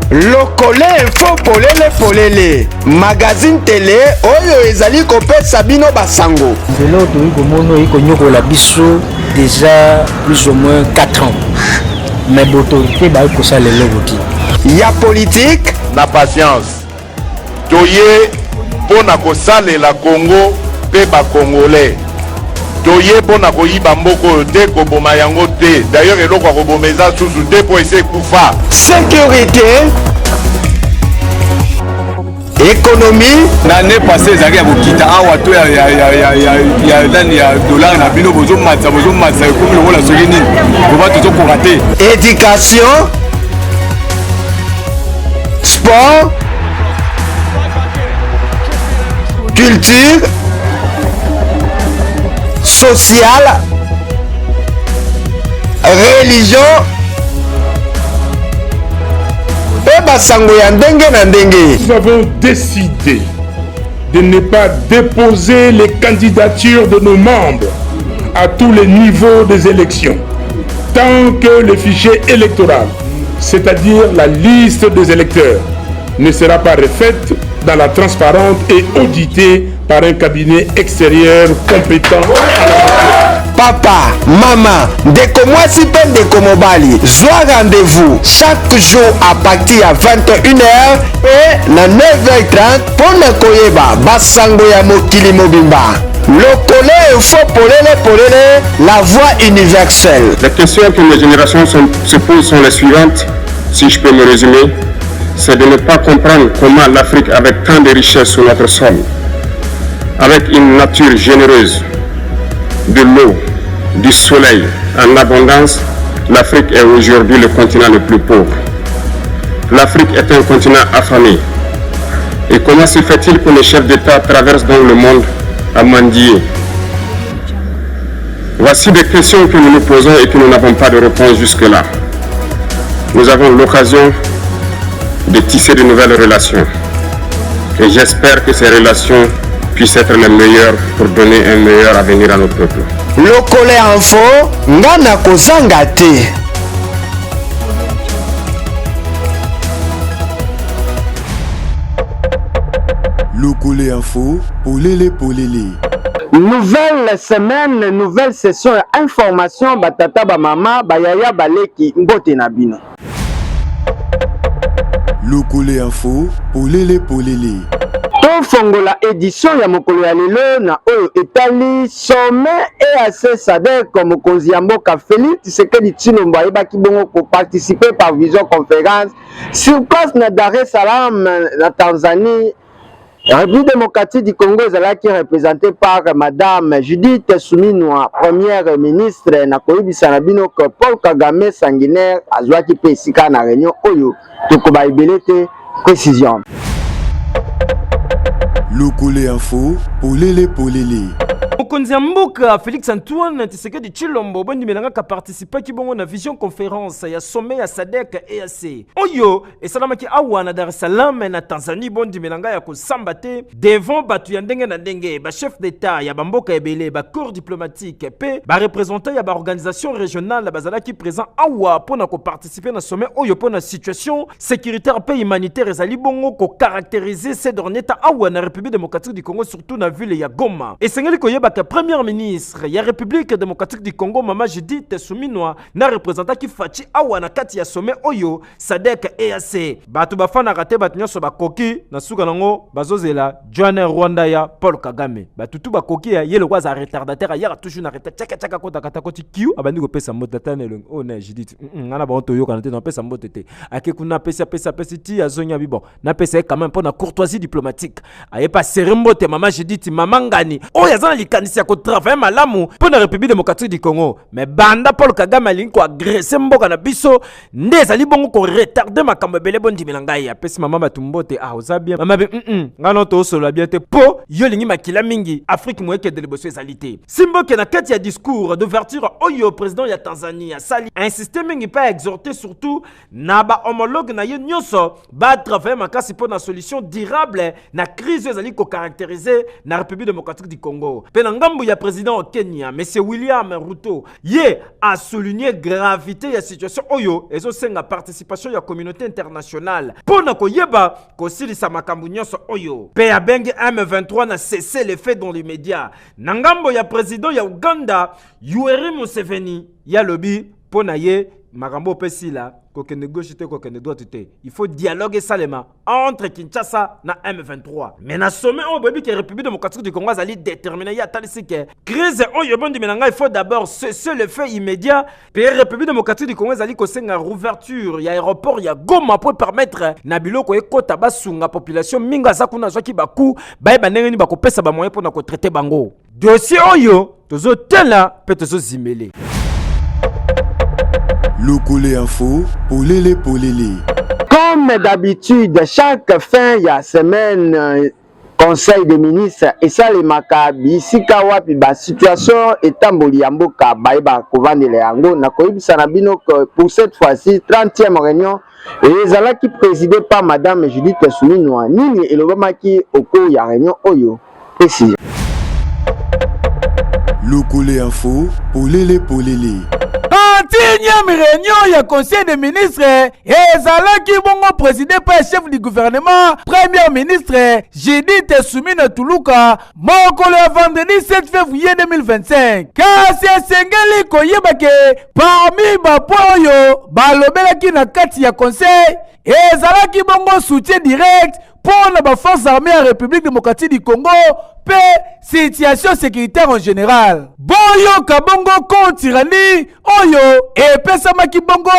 Lokole info polele magazine télé oyo ezali kopesa bino basango. Lelo toyi komono ikonyo la biso déjà plus ou moins 4 ans. Mais l'autorité ba ko ça lelo boti. Ya politique na patience. Toye pona ko sale la Congo pe ba congolais. Toye pona ko yiba mboko te ko boma yango te. D'ailleurs eloko ko bomeza susu te po ese kufa. Sécurité, économie, l'année passée ezaki ya kokita awa to ya dollar na bino bozomatisa ekomi lokola soki nini koba tozokoka te. éducation, sport, culture, sociale, religion. Nous avons décidé de ne pas déposer les candidatures de nos membres à tous les niveaux des élections, tant que le fichier électoral, c'est-à-dire la liste des électeurs, ne sera pas refaite dans la transparente et auditée par un cabinet extérieur compétent. Papa, maman, ndeko mwasi pe ndeko mobali, zwa rendez-vous chaque jour à partir à 21h et na 9h30 pour na koyeba basango ya mokili mobimba. Lokole info polele, la voix universelle. Les questions que mes générations se posent sont les suivantes, si je peux me résumer. C'est de ne pas comprendre comment l'Afrique, avec tant de richesses sur notre sol, avec une nature généreuse, de l'eau, du soleil en abondance, l'Afrique est aujourd'hui le continent le plus pauvre. L'Afrique est un continent affamé. Et comment se fait-il que les chefs d'État traversent dans le monde à mendier? Voici des questions que nous nous posons et que nous n'avons pas de réponse jusque-là. Nous avons l'occasion de tisser de nouvelles relations. Et j'espère que ces relations puissent être les meilleures pour donner un meilleur avenir à notre peuple. Lokole info, ngana kozanga te. Lokole info, polele. Nouvelle semaine, nouvelle session information batata ba mama bayaya baleki mbote na bino. Lokole info, polele. Fongola édition ya mokolo ya lelo na oyo etali sommet EAC SADC comme mokonzi ya mboka Félix Tshisekedi Tshilombo ayebaki bongo ko participer par visioconférence sur place na Dar es Salaam na Tanzanie. La République démocratique du Congo ezalaki représentée par Madame Judith Suminwa, première ministre na koyebisa na bino que Paul Kagame sanguinaire azwaki pe esika na réunion oyo tokoba ebele te précision. Lokole info, polele. Mokonzi ya mboka Félix Antoine Tshisekedi Tshilombo bondi melanga ka participer ki bongo na vision conférence ya sommet ya SADC EAC. Oyo esalamaki awa na Dar es Salaam na Tanzanie bondi melanga ya kosamba te devant batu ya ndenge na ndenge ba chef d'état ya bamboka ebele ba corps diplomatique pe ba représentant ya ba organisation régionale bazalaki présent awa pona ko participer na sommet oyo pona situation sécuritaire pe humanitaire ezali bongo ko caractériser ces derniers temps awa na République démocratique du Congo surtout na ville ya Goma. Et sengeli koyeba que premier ministre ya République démocratique du Congo Mama Judith Suminwa na représentant ki fachi awa na kati ya sommet oyo SADC EAC. Batu bafana rate batu nyonso bakoki na suka nango bazozela Joanne Rwanda ya Paul Kagame. Batu tu bakoki ya yelo kwa za retardataire ya toujours na retard chaka kota kata koti kiu abandi ko pesa mota tanelo oh na Judith ngana ba onto yoka na te na pesa mota te ake kuna pesa ti azonya bibo na pesa quand même pour na courtoisie diplomatique aye pas serembo te Mama Judith mama ngani oh yazana likanisi ya ko travailler malamu pour la République démocratique du Congo mais banda Paul Kagame alingi ko agresser mboka na biso nde ezali bongo ko retarder makambo ebele bondi milanga ya pesi mama batumbote ah ozabia mama be ngana to solo bien te po yo lingi makila mingi Afrique moyeke de liboso ezalité simboke na kati ya discours d'ouverture oyo président ya Tanzanie ya sali insister mingi pas exhorter surtout na ba homologue na ye nyonso ba travailler makasi pour na solution durable na crise ezali ko caractériser na République démocratique du Congo pe na ngambo ya président au Kenya monsieur William Ruto ye a souligné gravité ya situation oyo ezosenga participation ya communauté internationale pona koyeba kosilisa makambo nyonso oyo pe abengi M23 na cesser les faits dans les médias na ngambo ya président ya Uganda Yoweri Museveni ya lobi pona ye makambo pesila kokende gauche te kokende droite te il faut dialoguer salement entre Kinshasa na M23 mais na sommet au baby que République démocratique du Congo azali déterminé ya talisi que crise oyo bondi menanga il faut d'abord cesser le fait immédiat pe République démocratique du Congo azali ko senga rouverture ya aéroport ya Goma pour permettre na biloko ekota basunga population minga za kuna zaki baku baye banenge ni bakopesa ba moyen pour na ko traiter bango dossier oyo tozo tela pe tozo zimele. Lokole Info, polele polele. Comme d'habitude, chaque fin de semaine, Conseil des ministres et ça les makabi sika wapi ba situation etamboli ya mboka baeba kovandele yango na koyebisa na bino pour cette fois-ci 30e réunion et ezalaki présidé par madame Judith Suminwa nini elobamaki oko ya réunion oyo précis. Lokole Info, polele polele. 30e réunion ya conseil des ministres ezalaki bongo présidé par chef du gouvernement premier ministre Judith Suminwa Tuluka mokolo ya vendredi 7 février 2025 kasi esengeli koyeba ke parmi bapo oyo balobelaki na kati ya conseil ezalaki bongo soutien direct pour la force armée à République démocratique du Congo pe situation sécuritaire en général. Boyo kabongo contre Tirani oyo et pesamaki bongo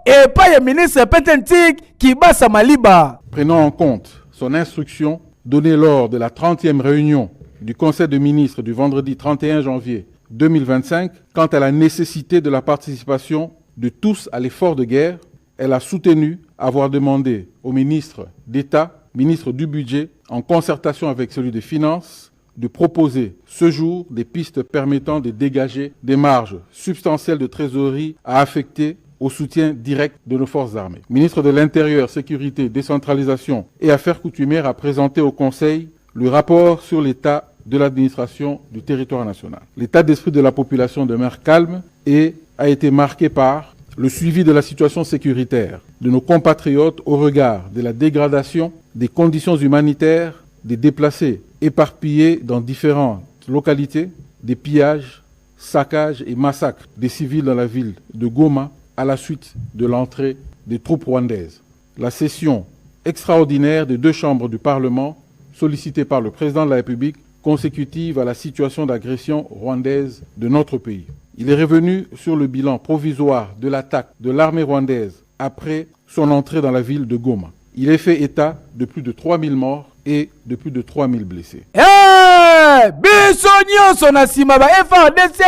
et pas le ministre Petentik qui basa Maliba. Prenant en compte son instruction donnée lors de la 30e réunion du Conseil des ministres du vendredi 31 janvier 2025 quant à la nécessité de la participation de tous à l'effort de guerre, elle a soutenu avoir demandé au ministre d'État, ministre du Budget, en concertation avec celui des Finances, de proposer ce jour des pistes permettant de dégager des marges substantielles de trésorerie à affecter au soutien direct de nos forces armées. Le ministre de l'Intérieur, Sécurité, Décentralisation et Affaires coutumières a présenté au Conseil le rapport sur l'état de l'administration du territoire national. L'état d'esprit de la population demeure calme et a été marqué par le suivi de la situation sécuritaire de nos compatriotes au regard de la dégradation des conditions humanitaires des déplacés éparpillés dans différentes localités, des pillages, saccages et massacres des civils dans la ville de Goma à la suite de l'entrée des troupes rwandaises. La session extraordinaire des deux chambres du Parlement sollicitée par le président de la République consécutive à la situation d'agression rwandaise de notre pays. Il est revenu sur le bilan provisoire de l'attaque de l'armée rwandaise après son entrée dans la ville de Goma. Il est fait état de plus de 3000 morts et de plus de 3000 blessés. Biso nyonso na sima ba FARDC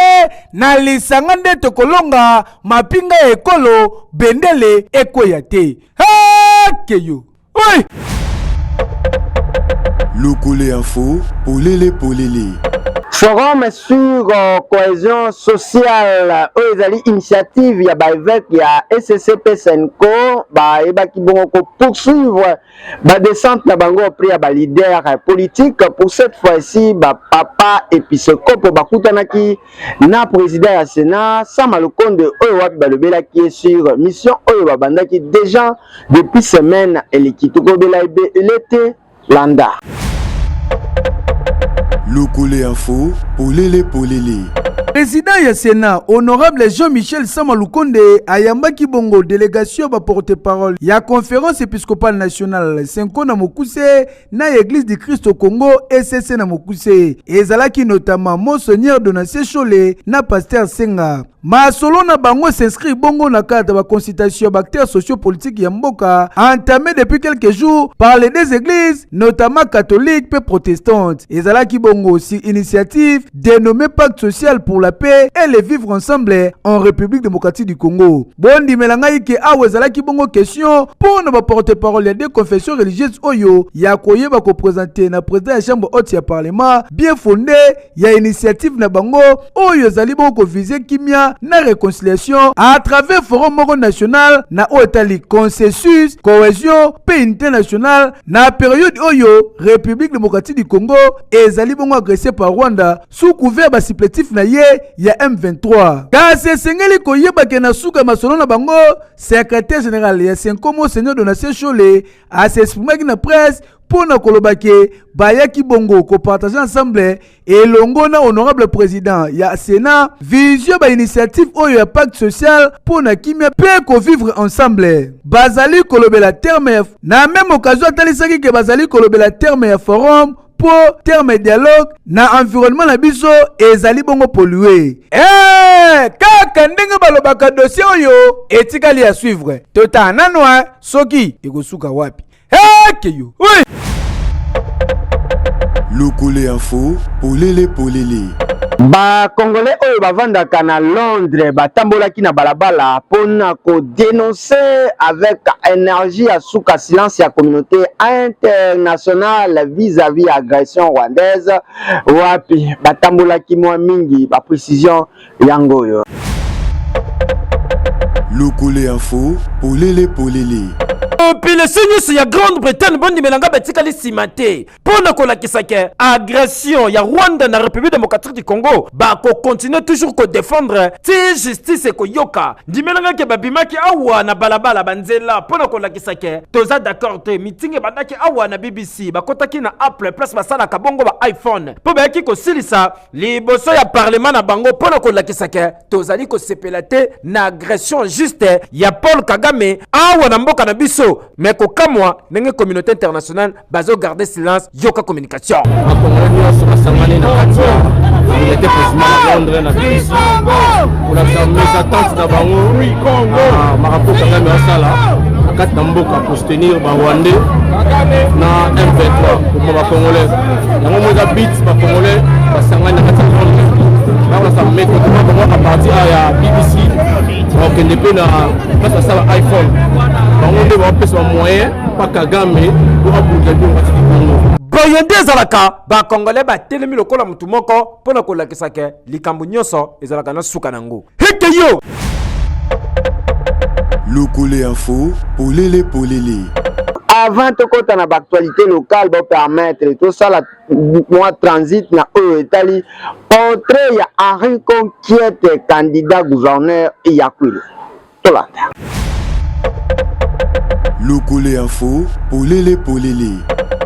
na lisanga nde tokolonga mapinga ekolo bendele ekoya te. Keyo. Oui. Lokole Info, polele polele. Forum sur cohésion sociale ezali initiative ya baevêque ya SCP Senko baebaki bongo ko poursuivre ba descente na bango auprès ya ba leader politique pour cette fois-ci ba papa épiscope bakutanaki na président ya Sénat Sama Lukonde oyo wapi balobelaki sur mission oyo babandaki déjà depuis semaine elikituko bela l'été landa. Lokole Info, polele polele. Président ya Sénat, honorable Jean-Michel Sama Lukonde ayambaki bongo délégation ba porte-parole ya conférence épiscopale nationale Senko na Mokuse na église du Christ au Congo SCC na Mokuse. Ezalaki notamment Monseigneur Donatien Chole na pasteur Senga. Masolo na bango s'inscrit bongo na cadre de consultation d'acteurs sociopolitiques ya mboka entamé depuis quelques jours par les deux églises, notamment catholiques et protestantes. Ezalaki bongo aussi initiative dénommée Pacte social pour la paix et le vivre ensemble en République démocratique du Congo. Bondi melangai ke awezala ki bongo question pour ne pas porte-parole des confessions religieuses oyo ya koyeba ko présenter na président ya chambre haute ya parlement bien fondé ya initiative na bango oyo zali bongo viser kimia na réconciliation à travers forum moko national na otali consensus cohésion paix internationale na période oyo République démocratique du Congo ezali bongo agressé par Rwanda sous couvert ba supplétif na ye ya M23 kasi sengeli koyeba ke na suka masono na bango secrétaire général ya Senkomo Seigneur Donatien Chole a s'exprimer na presse pour na kolobake bayaki bongo ko partager ensemble et longo na honorable président ya Sénat vision ba initiative oyo ya pacte social pour na kimia pe ko vivre ensemble bazali kolobela terme na même occasion talisaki ke bazali kolobela terme ya forum pour terme dialogue na environnement na biso ezali bongo pollué kaka ndenge balobaka dossier oyo etikali à suivre tota nanwa soki ekosuka wapi keyo oui Lokole info polele ba congolais oyo bavandaka na Londres batambolaki na balabala pona ko dénoncer avec énergie à suka silence ya communauté internationale vis-à-vis agression rwandaise wapi batambolaki mwa mingi ba précision yango yo. Lokole info polele Puis le signe ya Grande-Bretagne bondi melanga batikali simate pona kolakisa ke agression ya Rwanda na République démocratique du Congo ba ko continuer toujours ko défendre ti justice ko yoka dimelanga ke babimaki awa na balabala banzela pona kolakisa ke toza d'accord te meeting bandaki awa na BBC bakotaki na Apple plus basala ka bongo ba iPhone po ba ki ko silisa liboso ya parlement na bango pona kolakisa ke tozali ko sepelate na agression juste ya Paul Kagame awa na mboka na biso mais kokamwa nenge communauté internationale bazo garder silence yoka communication Congolais sur Sangane na Katia il était président à Londres na Paris pour la mes attentes na bango Marapo Kagame asala kat na mboka pour soutenir ba Rwandais na M23 pour ba Congolais yango moza beats ba Congolais ba Sangane na Katia Londres ça met à partir à BBC donc ne peut na ça ça iPhone bango nde ba pesa moyen pa Kagame pour aboutir pour Congo boyende ezalaka ba congolais ba telemi lokola mutu moko pona kolakisa ke likambo nyonso ezalaka na suka nango heke yo. Lokole info polele avant de côté na actualité locale va permettre tout ça la moi transit na Italie portrait ya Henri Conquiette candidat gouverneur Yakwil Tolanda. Lokole info polele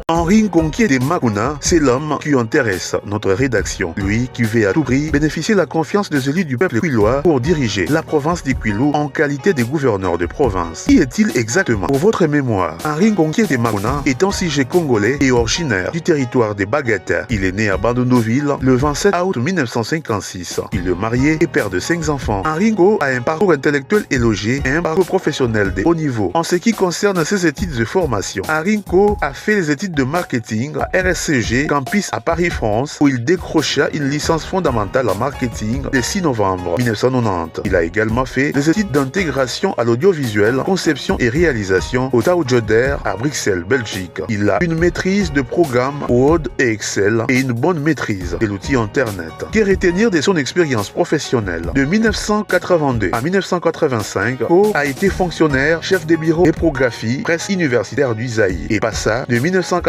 Henri Conquiette Makuna, c'est l'homme qui intéresse notre rédaction. Lui qui veut à tout prix bénéficier de la confiance des élus du peuple kwilois pour diriger la province du Kwilu en qualité de gouverneur de province. Qui est-il exactement? Pour votre mémoire, Henri Conquiette Makuna est un sujet congolais et originaire du territoire des Baguettes. Il est né à Bandondoville le 27 août 1956. Il est marié et père de 5 enfants. Henri Conquiette a un parcours intellectuel élogié et un parcours professionnel de haut niveau. En ce qui concerne ses études de formation, Henri Conquiette a fait les études de marketing à RSCG Campus à Paris, France, où il décrocha une licence fondamentale en marketing le 6 novembre 1990. Il a également fait des études d'intégration à l'audiovisuel, conception et réalisation au TU Joder à Bruxelles, Belgique. Il a une maîtrise de programme Word et Excel et une bonne maîtrise de l'outil Internet. Que retenir de son expérience professionnelle? De 1982 à 1985, Co a été fonctionnaire, chef de bureau et prographie, presse universitaire du Zaïre et passa de 1984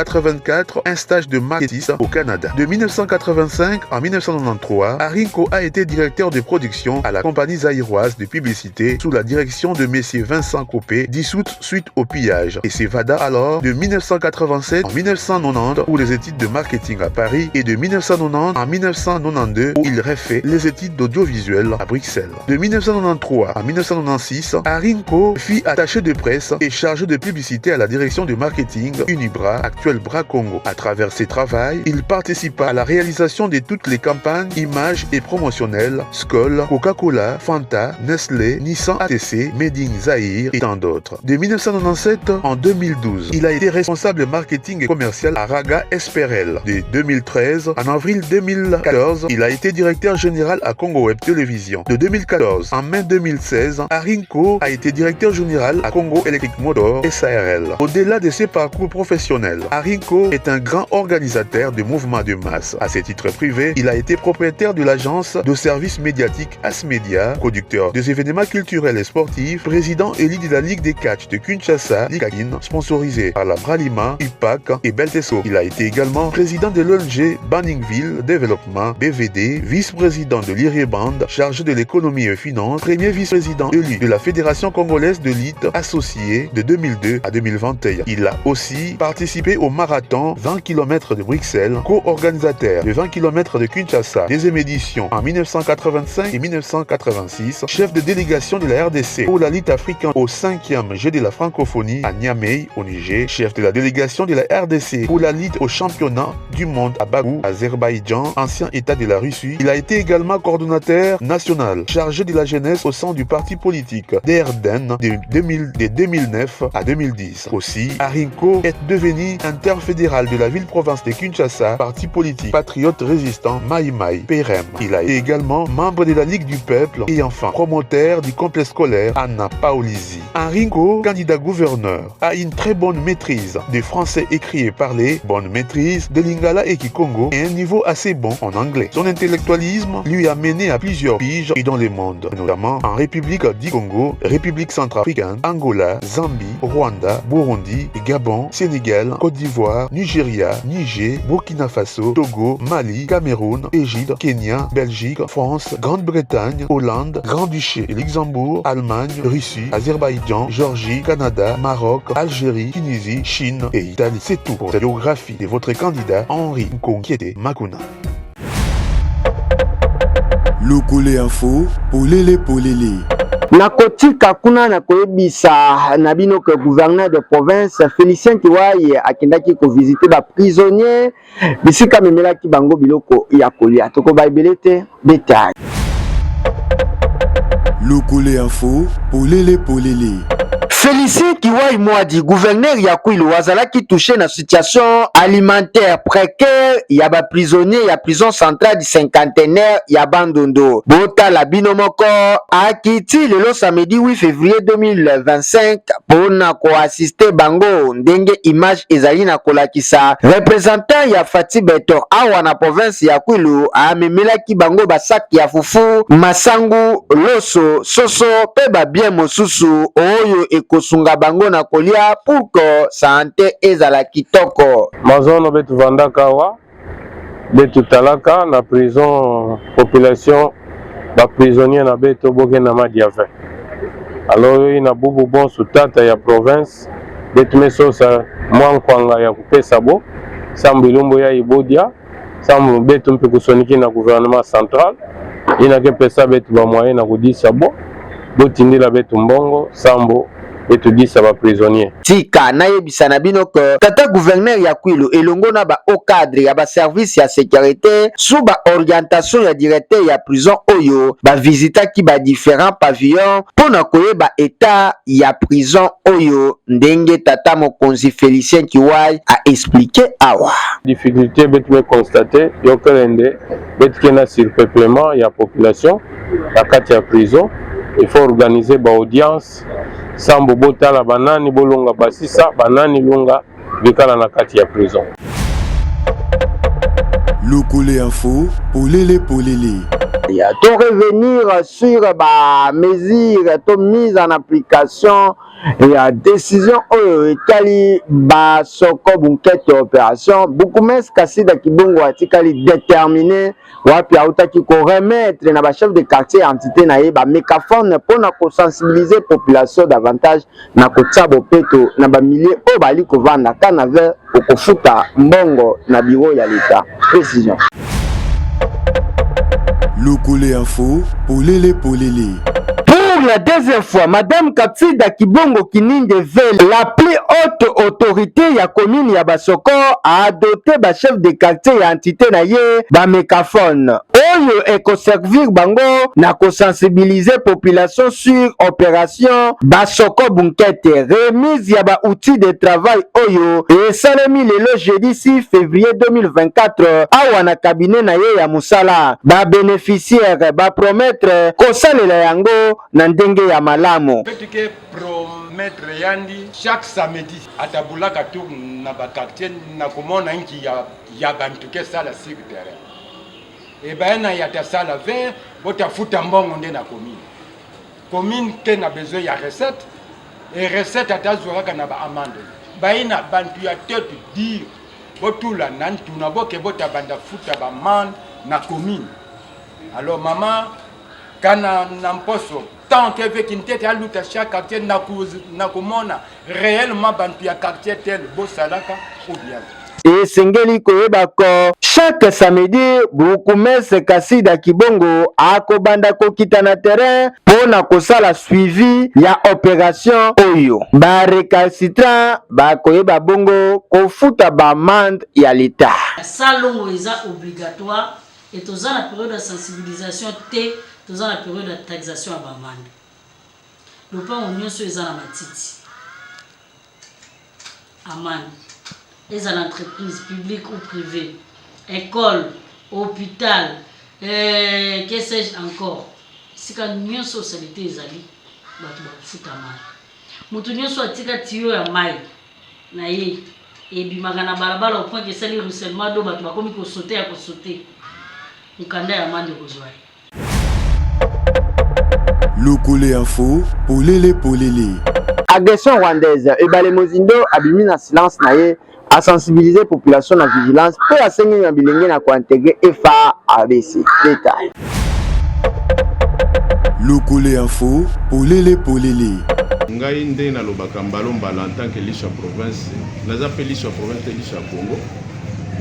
un stage de marketing au Canada. De 1985 à 1993, Arinko a été directeur de production à la compagnie zaïroise de publicité sous la direction de messieurs Vincent Copé, dissoute suite au pillage, et s'évada alors de 1987 en 1990 pour les études de marketing à Paris et de 1990 en 1992 où il refait les études d'audiovisuel à Bruxelles. De 1993 à 1996, Arinko fut attaché de presse et chargé de publicité à la direction de marketing Unibra, actuellement Bras Congo. À travers ses travaux, il participa à la réalisation de toutes les campagnes, images et promotionnelles Skoll, Coca-Cola, Fanta, Nestlé, Nissan ATC, Made in Zaïre et tant d'autres. De 1997 en 2012, il a été responsable marketing et commercial à Raga Esperel. De 2013 en avril 2014, il a été directeur général à Congo Web Télévision. De 2014 en mai 2016, Arinko a été directeur général à Congo Electric Motor SARL. Au-delà de ses parcours professionnels, Arinko est un grand organisateur de mouvements de masse. À ses titres privés, il a été propriétaire de l'agence de services médiatiques Asmedia, producteur des événements culturels et sportifs, président élu de la Ligue des catch de Kinshasa, Likakin, sponsorisé par la Bralima, UPAC et Belteso. Il a été également président de l'ONG Banningville Développement, BVD, vice-président de l'IREBAND, chargé de l'économie et finances, premier vice-président élu de la Fédération congolaise de lutte associée de 2002 à 2021. Il a aussi participé au marathon 20 km de Bruxelles, co-organisateur de 20 km de Kinshasa, deuxième édition en 1985 et 1986, chef de délégation de la RDC pour la lutte africaine au 5e Jeu de la francophonie à Niamey au Niger, chef de la délégation de la RDC pour la lutte au championnat du monde à Bakou, Azerbaïdjan, ancien état de la Russie. Il a été également coordonnateur national chargé de la jeunesse au sein du parti politique DRDN de 2009 à 2010. Aussi, Arinko est devenu interfédéral de la ville-province de Kinshasa, parti politique patriote résistant Mai Mai PRM. Il a été également membre de la Ligue du Peuple et enfin promoteur du complexe scolaire Anna Paolisi. Arinko, candidat gouverneur, a une très bonne maîtrise de français écrit et parlé, bonne maîtrise de lingala et kikongo et un niveau assez bon en anglais. Son intellectualisme lui a mené à plusieurs piges et dans le monde, notamment en République du Congo, République centrafricaine, Angola, Zambie, Rwanda, Burundi, Gabon, Sénégal, Côte d'Ivoire, Nigeria, Niger, Burkina Faso, Togo, Mali, Cameroun, Égypte, Kenya, Belgique, France, Grande-Bretagne, Hollande, Grand-Duché et Luxembourg, Allemagne, Russie, Azerbaïdjan, Géorgie, Canada, Maroc, Algérie, Tunisie, Chine et Italie. C'est tout pour la biographie de votre candidat Henri Nkongiete Makuna. Lokole Info, polele. nakotika kuna na koyebisa na bino que gouverneur de province Félicien Kiwai akendaki kovisite ba prisonnier bisika memelaki bango biloko ya kolia tokoba ebele te détail. Lokole Info, polele. Félicien Kiwai Mwadi, gouverneur ya Kwilu, azalaki touché na situation alimentaire précaire ya ba prisonnier ya prison centrale du cinquantenaire ya Bandundu. Bota la binomoko akiti lelo samedi 8 février 2025 pona ko assister bango ndenge image ezali na kolakisa représentant ya Fati Beto awa na province ya Kwilu amemelaki bango basaki ya fufu, masangu, loso, soso pe ba bien mosusu oyo kosunga bango na kolia pour que santé ezala kitoko. Mazono betu vandaka wa betu talaka na prison population ba prisonnier na betu boke na madiave. Alors na bubu bon sutata ya province betu mesosa mwankwanga ya kupesa bo sambilumbo ya ibodia sambu betu mpe kusoniki na gouvernement central ina ke pesa betu ba moyen na kudisa bo botindila betu mbongo sambo et tu dis ça va prisonnier. Tika na yebisa na bino que tata gouverneur ya Kwilu elongo na ba au cadre ya ba service ya sécurité sous ba orientation ya directeur ya prison oyo ba visita ki ba différents pavillons pona koyeba état ya prison oyo ndenge tata mokonzi Félicien Kiwai a expliqué awa. Difficulté betu me constater yo kelende betu kena surpeuplement ya population la kati ya prison. Il faut organiser ba audience sambo botala banani bolonga basisa banani lunga bikala na kati ya prison. Lokole Info, polele. To revenir sur ba mesure to mise en application et décision etali ba soko bunkete opération Bukumes Kasida Kibongo atikali déterminé wapi autaki ko remettre na ba chef de quartier entité na ye ba mégaphone pour na ko sensibiliser population davantage na ko tsabo peto na ba milieu o bali ko vanda kanave okofuta mbongo na bureau ya l'état. Précision. Lokole Info, polele. Pour Pour la deuxième fois, Madame Kapsida Kibongo Kininde Vele, la plus haute autorité ya commune ya Basoko, a adopté ba chef de quartier ya entité na ye ba mégaphone. Oyo eko servir bango na ko sensibiliser population sur opération Basoko Bunkete, remise ya ba outils de travail oyo et salemi lelo jeudi 6 février 2024 awa na cabinet na ye ya musala ba bénéficiaire ba promettre ko salela yango na ndenge ya malamu. Petike promettre yandi chaque samedi atabulaka tu na ba quartier na komona nki ya bantuke sala sur terrain. Et ben na yata sala vers bota futa mbongo nde na commune. Commune ke na besoin ya recette et recette atazwaka na ba amende. Baina bantu ya tete dire botula nantu na boke bota banda futa ba man na commune. Alors maman kana namposo tant que veut qu'il tête à lutter chaque quartier na komona réellement bantu ya quartier tel bosalaka ou bien. Et sengeli koyeba ko chaque samedi Bukumese Kasida Kibongo akobanda kokita na terrain pona kosala suivi ya opération oyo. Ba recalcitrant ba koyeba bongo kofuta ba mande ya l'État. Salongo eza obligatoire et toza na période de sensibilisation te toza na période de taxation à ba mande. Lopango nyonso eza na matiti. Amande. Les entreprises publiques ou privées, écoles, hôpital, que sais-je encore. Si quand nous sommes société ezali, batu ba futa mal. Mutu nyonso atika tiyo ya mai na ye et bimaka na balabala au point que sali ruissellement do batu ba komi ko sauter à ko sauter. Mukanda ya mande kozwa. Lokole info, polele. Agression rwandaise, Ebale Mozindo abimi na silence na ye. À sensibiliser la population à la vigilance pour la seigneur ya bilenge na ko intégrer FA ABC. Détail. Lokole info, polele. Ngai nde na lobaka mbalomba en tant que lisha province, naza pe lisha province lisha Congo.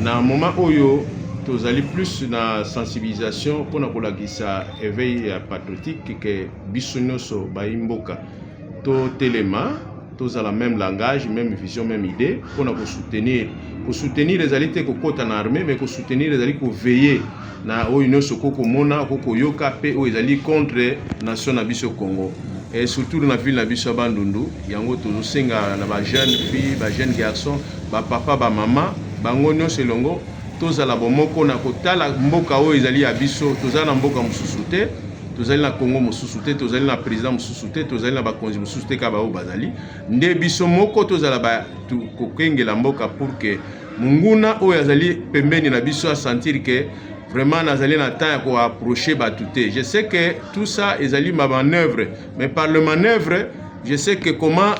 Na moment oyo tozali plus na sensibilisation pour na kolakisa éveil patriotique que biso nyonso baimboka to telema. Tous à la même langage, même vision, même idée, pour nous soutenir. Pour soutenir les alliés qui sont en armée, mais pour soutenir les alliés qui veillent na l'Union Sokoko Mona, Koko Yoka, ou les alliés contre la nation Nabiso Congo. Et surtout dans la ville Nabiso Bandundu, il y a un senga na jeunes filles, jeunes garçons, papa, maman, bango nyonso longo, tous à la bomoko na kotala mboka o les alliés Abiso, tous à la mboka mususute. Tozali na Congo mususute, tozali na président mususute, tozali na bakonzi mususute ka bao bazali. Nde biso moko tozala ba kokengela mboka pour que munguna oyo azali pembeni na biso a sentir que vraiment nazali na temps ko approcher batute. Je sais que tout ça ezali ma manœuvre, mais par le manœuvre, je sais que comment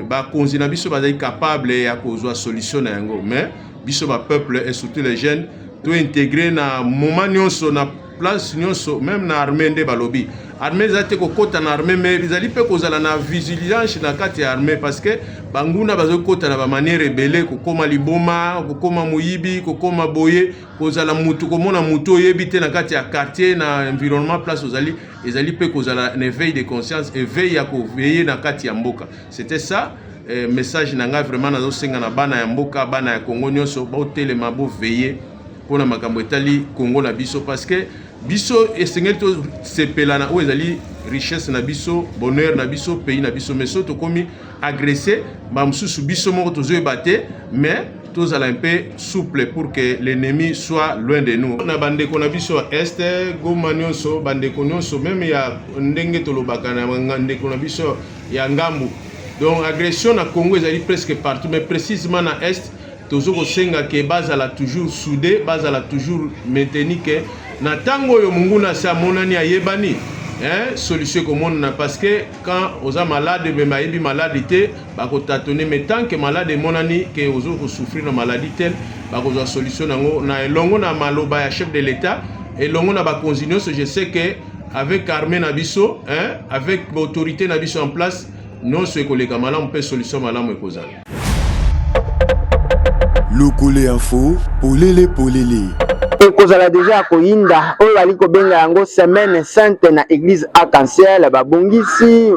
bakonzi na biso bazali capable ya kozwa solution na yango. Mais biso ba peuple et surtout les jeunes to intégrer na moment nyonso na place nyonso même na armée nde balobi armée zate ko kota na armée mais bizali pe kozala na vigilance na kati ya armée parce que banguna bazo kota na ba manière rebelle ko koma liboma ko koma muyibi ko koma boye kozala mutu ko mona mutu yebite na kati ya quartier na environnement place ozali ezali pe kozala un éveil de conscience éveil ya ko veiller na kati ya mboka. C'était ça message nanga vraiment nazo senga na bana ya mboka bana ya Congo nyonso ba telema bo veiller pour na makambo etali Congo na biso parce que biso esengeli to sepela na o ezali richesse na biso bonheur na biso pays na biso mais soto komi agressé ba msusu biso moko tozo battre mais tozala un peu souple pour que l'ennemi soit loin de nous. Na bandeko na biso est Goma nyonso bandeko nyonso même ya ndenge tolobaka na ndeko na biso ya ngambu. Donc agression na Congo ezali presque partout mais précisément na est toujours senga ke bazala toujours soudé bazala toujours maintenu que na tango yo munguna sa monani ayebani solution comme on parce que quand oza malade mais mayebi maladie bako tâtonner mais tant que malade monani que ozo souffrir na maladie tel bako za solution nango na elongo na maloba ya chef de l'état elongo na ba continuer je sais que avec armée na biso avec autorité na biso en place non ce collègue malamu peut solution malamu ekozala. Lokole info, polele. ekozala deja koyinda oyo bali kobenga yango semaine sainte na église arc-en-ciel babongisi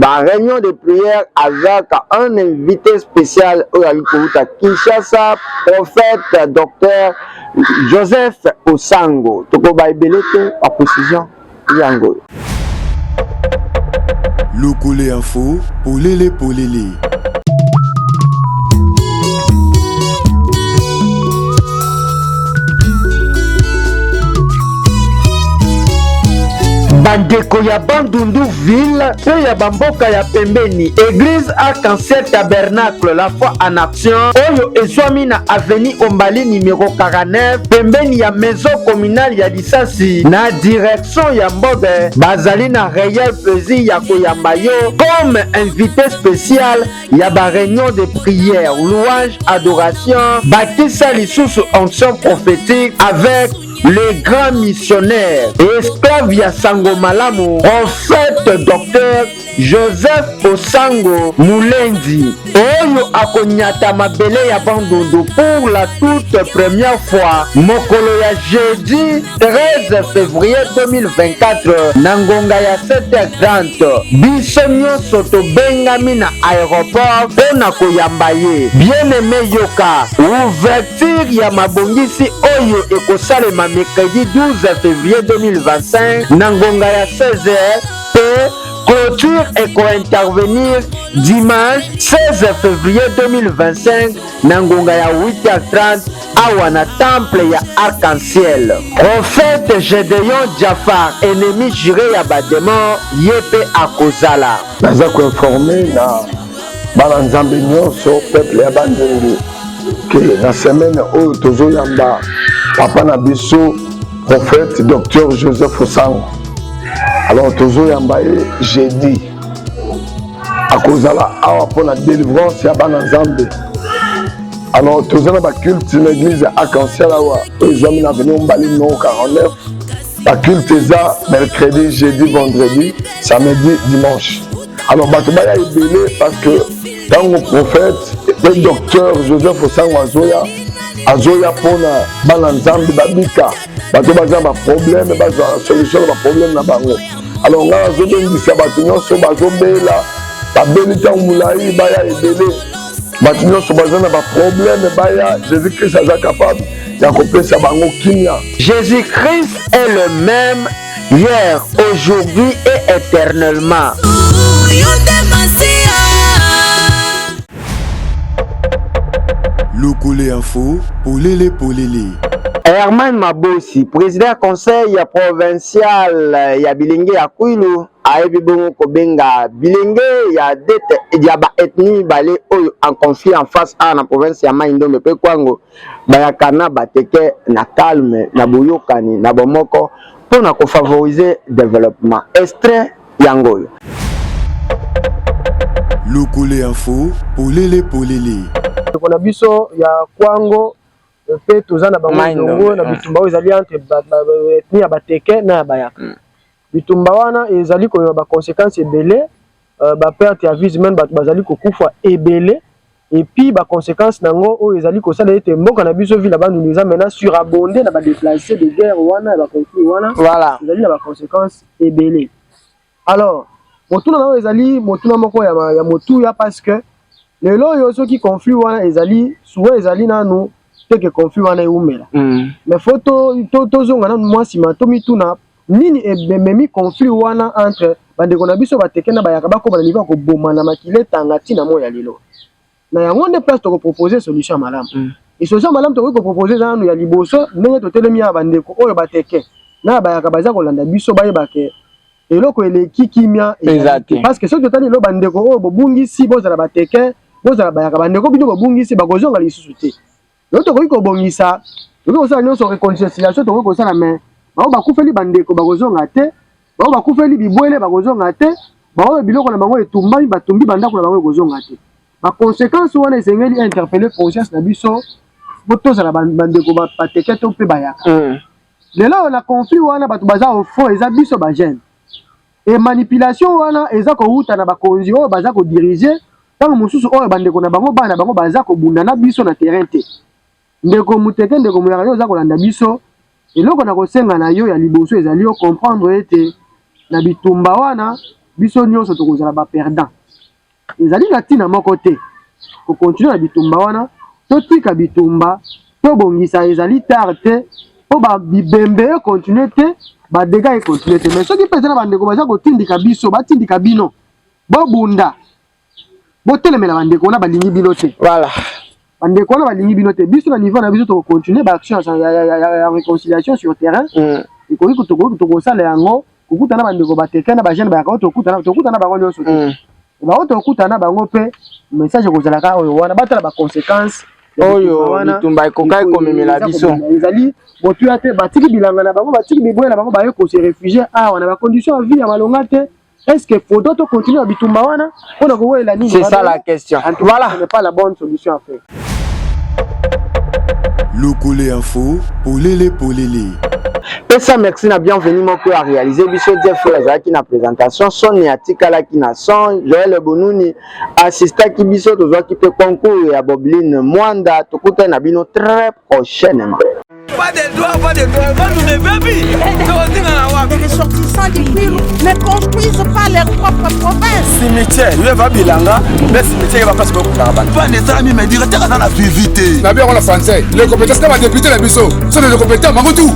réunion de prière avec un invité spécial oyo ali kouta Kinshasa, prophète docteur Joseph Osango. Tokoba ebele te pa précision yango. Lokole info, polele polele. Bandeko ya Bandundu ville pe ya bamboka ya pembeni église arc-en-ciel tabernacle la foi en action oyo ezwami na avenue Ombali numéro 49 pembeni ya maison communale ya Lisasi na direction ya Mbobe bazali na réel plaisir ya koyamba yo comme invité spécial ya ba réunion de prière louange adoration bakisa lisusu onction prophétique avec les grands missionnaires et esclaves ya Sango Malamu, prophète docteur Joseph Osango Mulendi, oyo akonyata mabele ya Bandundu pour la toute première fois, mokolo ya jeudi 13 février 2024, nangonga ya 7h30, biso nyonso tobengami na aéroport pona koyamba ye. Bien-aimé yoka, ouverture ya mabongisi oyo ekosalema mercredi 12 février 2025, nangonga ya 16h, clôture et co-intervenir dimanche 16 février 2025 nangonga ya 8h30 awa na temple ya arc-en-ciel. Prophète Gédéon Jafar ennemi juré ya bademon yepe akozala. Naza ko informer na bana nzambe nyonso peuple ya Bandundu que na semaine oyo tozoyamba papa na biso prophète docteur Joseph Osango. Alors tozo yambaye jeudi akozala awa pour la délivrance ya bana nzambe. Alors tozo na ba culte na église arc-en-ciel awa ezwami na avenue Ombali numéro 49. La culte eza mercredi, jeudi, vendredi, samedi, dimanche. Alors bato baya ebele parce que tango prophète le docteur Joseph Osango azoya pona bana nzambe babika bato baza ba problème baza solution ba problème na bango. Alors nga azobengisa bato nyonso bazobela babeli ntango molai baya ebele bato nyonso baza na ba problème baya Jésus-Christ aza capable ya kopesa bango kimia. Jésus-Christ est le même hier, aujourd'hui et éternellement. Lokole info, polele polele. Herman Mabosi, président conseil provincial ya Bilenge ya Kwilu, ayebi bongo kobenga Bilenge ya dette ya ba ethnie bale oyo en conflit en face à na province ya Mai-Ndombe pe Kwango bayakana bateke na calme na boyokani na bomoko pona ko favoriser développement extrait yangoyo. Lokole info, polele polele. Kona biso ya Kwango pe tozana bango na bitumba oyo ezali entre ethnie ya bateke na ya bayaka. Bitumba wana ezali ko ba conséquences ebele, ba perte ya vie humaine bato bazali kokufa ebele et puis ba conséquences nango oyo ezali ko sala ete mboka na biso ville bandu nous amena surabondé na ba déplacés de guerre wana ba conflit wana. Voilà. Ezali na ba conséquences ebele. Alors, motuna na ezali motuna moko ya motuya parce que lelo yo soki conflit wana ezali souvent ezali nanu que conflit wana eumela. Mais photo tozonga na mwasi matomituna nini ebememi conflit wana entre bandeko na biso bateke na bayaka bako na niveau ko boma na makile tangati na moya lelo. Na yango nde place to proposer solution malamu. Et solution malamu to ko proposer nanu ya liboso ndenge to telemi ya bandeko oyo bateke na bayaka baza ko landa biso bayebake eloko eleki kimia parce que soki totali lo bandeko oyo bobungisi bozala bateke bozala bayaka bandeko bino bobungisi bakozonga lisusu te. L'autre ko bongisa ko sala nyonso réconciliation to ko sala mais ba bakufeli bandeko bakozonga te ba bakufeli bibwele bakozonga te ba biloko na bango etumbami batumbi bandako na bango ekozonga te ba conséquence wana esengeli interpeller conscience na biso boto sala bandeko ba pateke to pe bayaka lelo na conflit wana bato baza au fond eza biso ba jeune et manipulation wana eza ko huta na bakonzi oyo baza ko diriger tango mosusu oyo bandeko na bango bana bango baza ko bunda na biso na terrain te ndeko muteke ndeko mulaka yo za kolanda biso eloko na kosenga na yo ya liboso ezali yo comprendre ete na bitumba wana biso nyonso tokozala ba perdant ezali na ntina moko te kokontinue na bitumba wana totika bitumba tobongisa ezali tard te po babibembe ekontinue te badega ekontinue te mais soki mpe eza na bandeko baza kotindika biso batindika bino bobunda botelemela bandeko wana balingi bino te voilà bandeko wana balingi bino te biso na niveau na biso tokokontinue baaction ya réconciliation sur terrain ekoki tokosala yango kokutana bandeko bateke na bagene bayaka tokutana bango nyonso te bao tokutana bango mpe message ekozalaka oyo wana batala baconséquence oyo bitumba ekoka ekomemela biso ezali botuya te batiki bilanga na bango batiki biboya na bango baye kose réfugié awa na bacondition ya vie ya malonga te. Est-ce qu'il faudra continuer à bitumba wana mpona kowela nini? C'est ça la question. Voilà, ce n'est pas la bonne solution à faire. Lokole Info, polele polele. Et ça, merci na bienvenue mon à réaliser biso Jeff Lazaki na présentation son et atikala qui na son Joël Bonouni assistant qui biso to qui peut concours et à Bobline Mwanda to kuta na bino très prochainement. Pas de droits, pas nous ne bébés. Les ressortissants du Kwilu ne construisent pas leur propre province. Cimetière, il va bilanga, mais cimetière va pas se faire. Pas des amis, mais directeur dans la vivité. La bien on la français, les compétences de ma député la biso, sont les compétents, tout.